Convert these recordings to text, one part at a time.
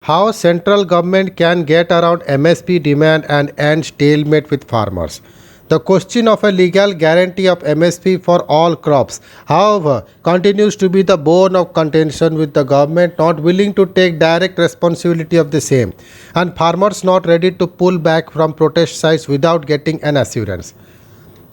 how central government can get around MSP demand and end stalemate with farmers. The question of a legal guarantee of MSP for all crops, however, continues to be the bone of contention, with the government not willing to take direct responsibility of the same and farmers not ready to pull back from protest sites without getting an assurance.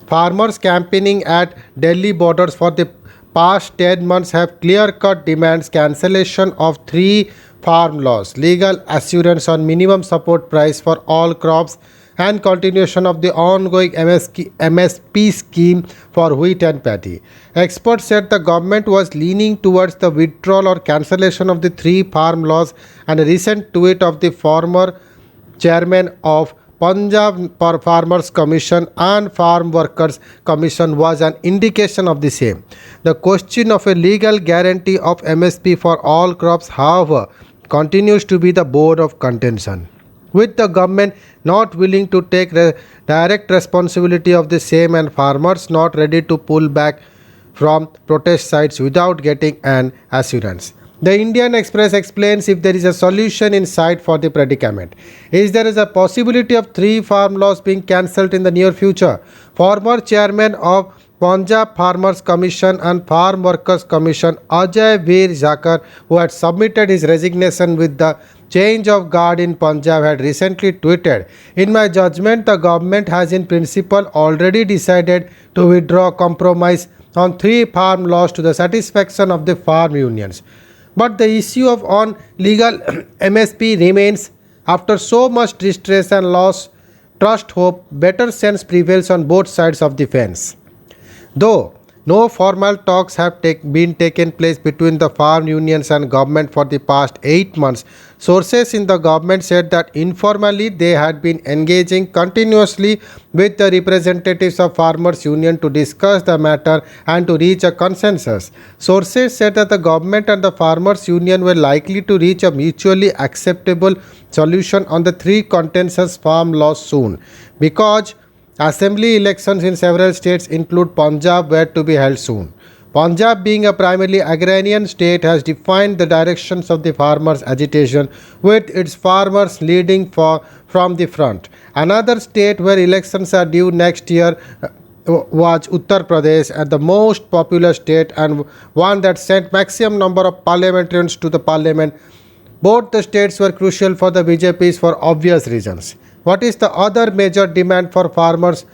Farmers campaigning at Delhi borders for the past 10 months have clear-cut demands: cancellation of three farm laws, legal assurance on minimum support price for all crops, and continuation of the ongoing MSP scheme for wheat and paddy. Experts said the government was leaning towards the withdrawal or cancellation of the three farm laws, and a recent tweet of the former chairman of Punjab Farmers Commission and Farm Workers Commission was an indication of the same. The question of a legal guarantee of MSP for all crops, however, continues to be the bone of contention, with the government not willing to take direct responsibility of the same and farmers not ready to pull back from protest sites without getting an assurance. The Indian Express explains if there is a solution in sight for the predicament. There is a possibility of three farm laws being cancelled in the near future. Former chairman of Punjab Farmers Commission and Farm Workers Commission, Ajay Veer Jakar, who had submitted his resignation with the change of guard in Punjab, had recently tweeted, "In my judgment, the government has in principle already decided to withdraw compromise on three farm laws to the satisfaction of the farm unions. But the issue of on legal MSP remains. After so much distress and loss, trust, hope, better sense prevails on both sides of the fence." Though no formal talks have been taken place between the farm unions and government for the past 8 months, sources in the government said that informally they had been engaging continuously with the representatives of farmers union to discuss the matter and to reach a consensus. Sources said that the government and the farmers union were likely to reach a mutually acceptable solution on the three contentious farm laws soon, because assembly elections in several states include Punjab were to be held soon. Punjab, being a primarily agrarian state, has defined the directions of the farmers' agitation, with its farmers leading from the front. Another state where elections are due next year was Uttar Pradesh, and the most populous state and one that sent maximum number of parliamentarians to the parliament. Both the states were crucial for the BJPs for obvious reasons. What is the other major demand for farmers?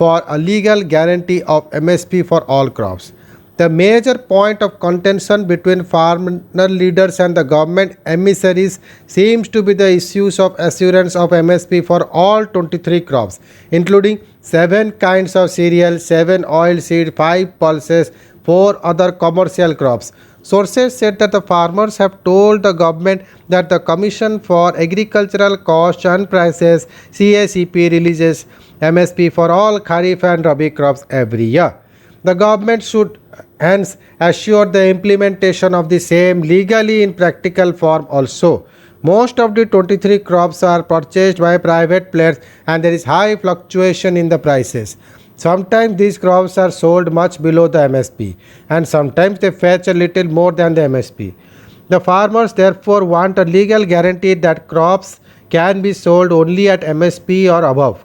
For a legal guarantee of MSP for all crops. The major point of contention between farmer leaders and the government emissaries seems to be the issues of assurance of MSP for all 23 crops, including 7 kinds of cereal, 7 oil seed, 5 pulses, 4 other commercial crops. Sources said that the farmers have told the government that the Commission for Agricultural Costs and Prices (CACP) releases MSP for all Kharif and Rabi crops every year. The government should hence assure the implementation of the same legally in practical form also. Most of the 23 crops are purchased by private players and there is high fluctuation in the prices. Sometimes these crops are sold much below the MSP and sometimes they fetch a little more than the MSP. The farmers therefore want a legal guarantee that crops can be sold only at MSP or above.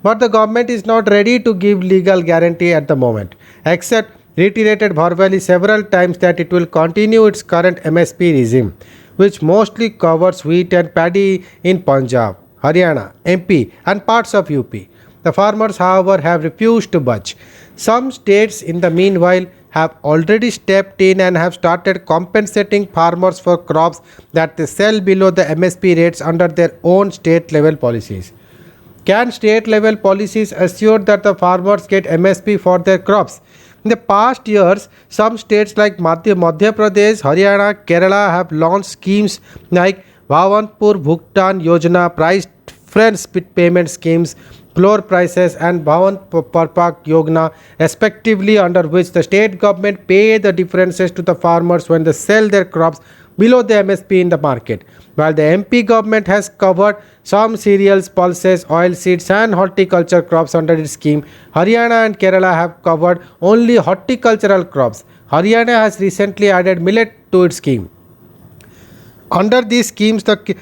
But the government is not ready to give legal guarantee at the moment, except reiterated verbally several times that it will continue its current MSP regime, which mostly covers wheat and paddy in Punjab, Haryana, MP and parts of UP. The farmers, however, have refused to budge. Some states, in the meanwhile, have already stepped in and have started compensating farmers for crops that they sell below the MSP rates under their own state-level policies. Can state-level policies assure that the farmers get MSP for their crops? In the past years, some states like Madhya Pradesh, Haryana, Kerala have launched schemes like Bhawanpur Bhugtan Yojana, price preference payment schemes, floor prices and Bhavan Parpak Yojana respectively, under which the state government pay the differences to the farmers when they sell their crops below the MSP in the market. While the MP government has covered some cereals, pulses, oil seeds and horticulture crops under its scheme, Haryana and Kerala have covered only horticultural crops. Haryana has recently added millet to its scheme. Under these schemes, the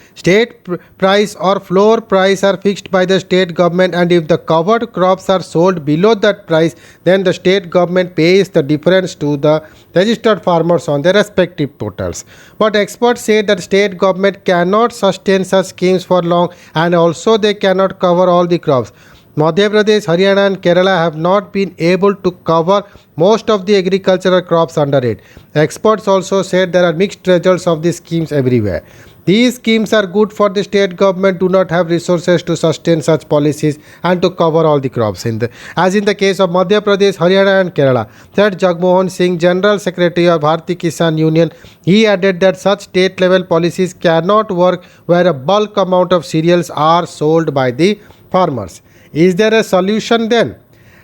price or floor price are fixed by the state government, and if the covered crops are sold below that price, then the state government pays the difference to the registered farmers on their respective portals. But experts say that state government cannot sustain such schemes for long, and also they cannot cover all the crops. Madhya Pradesh, Haryana, and Kerala have not been able to cover most of the agricultural crops under it. Experts also said there are mixed results of these schemes everywhere. These schemes are good for the state government do not have resources to sustain such policies and to cover all the crops. As in the case of Madhya Pradesh, Haryana, and Kerala, said Jagmohan Singh, General Secretary of Bharati Kisan Union. He added that such state level policies cannot work where a bulk amount of cereals are sold by the farmers. Is there a solution then?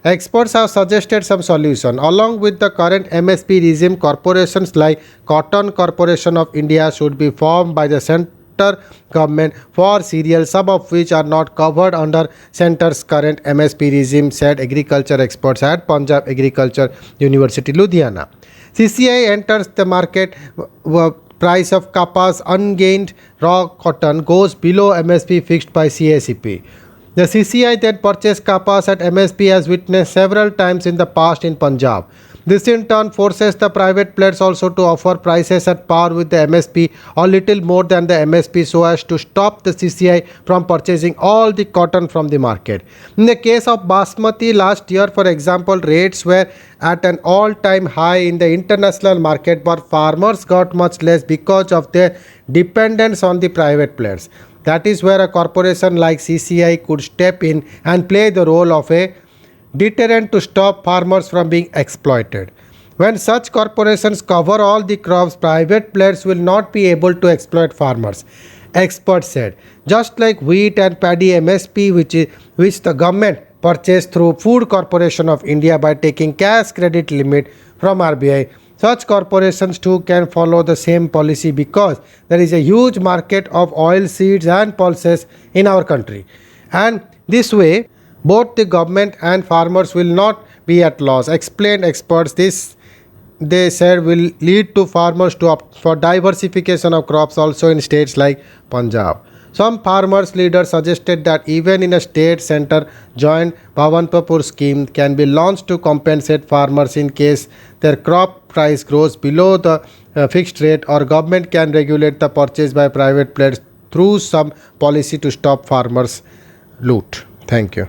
Experts have suggested some solution. Along with the current MSP regime, corporations like Cotton Corporation of India should be formed by the center government for cereals, some of which are not covered under center's current MSP regime, said agriculture experts at Punjab Agriculture University, Ludhiana. CCI enters the market. Price of Kapa's ungained raw cotton goes below MSP fixed by CACP. The CCI then purchased Kapas at MSP as witnessed several times in the past in Punjab. This in turn forces the private players also to offer prices at par with the MSP or little more than the MSP so as to stop the CCI from purchasing all the cotton from the market. In the case of Basmati last year, for example, rates were at an all-time high in the international market, but farmers got much less because of their dependence on the private players. That is where a corporation like CCI could step in and play the role of a deterrent to stop farmers from being exploited. When such corporations cover all the crops, private players will not be able to exploit farmers. Experts said, just like wheat and paddy MSP, which the government purchased through Food Corporation of India by taking cash credit limit from RBI, such corporations too can follow the same policy because there is a huge market of oil seeds and pulses in our country. And this way, both the government and farmers will not be at loss. Explained experts, this they said will lead to farmers to opt for diversification of crops also in states like Punjab. Some farmers leaders suggested that even in a state center joint Bhavanpur scheme can be launched to compensate farmers in case their crop price grows below the fixed rate, or government can regulate the purchase by private players through some policy to stop farmers loot. Thank you.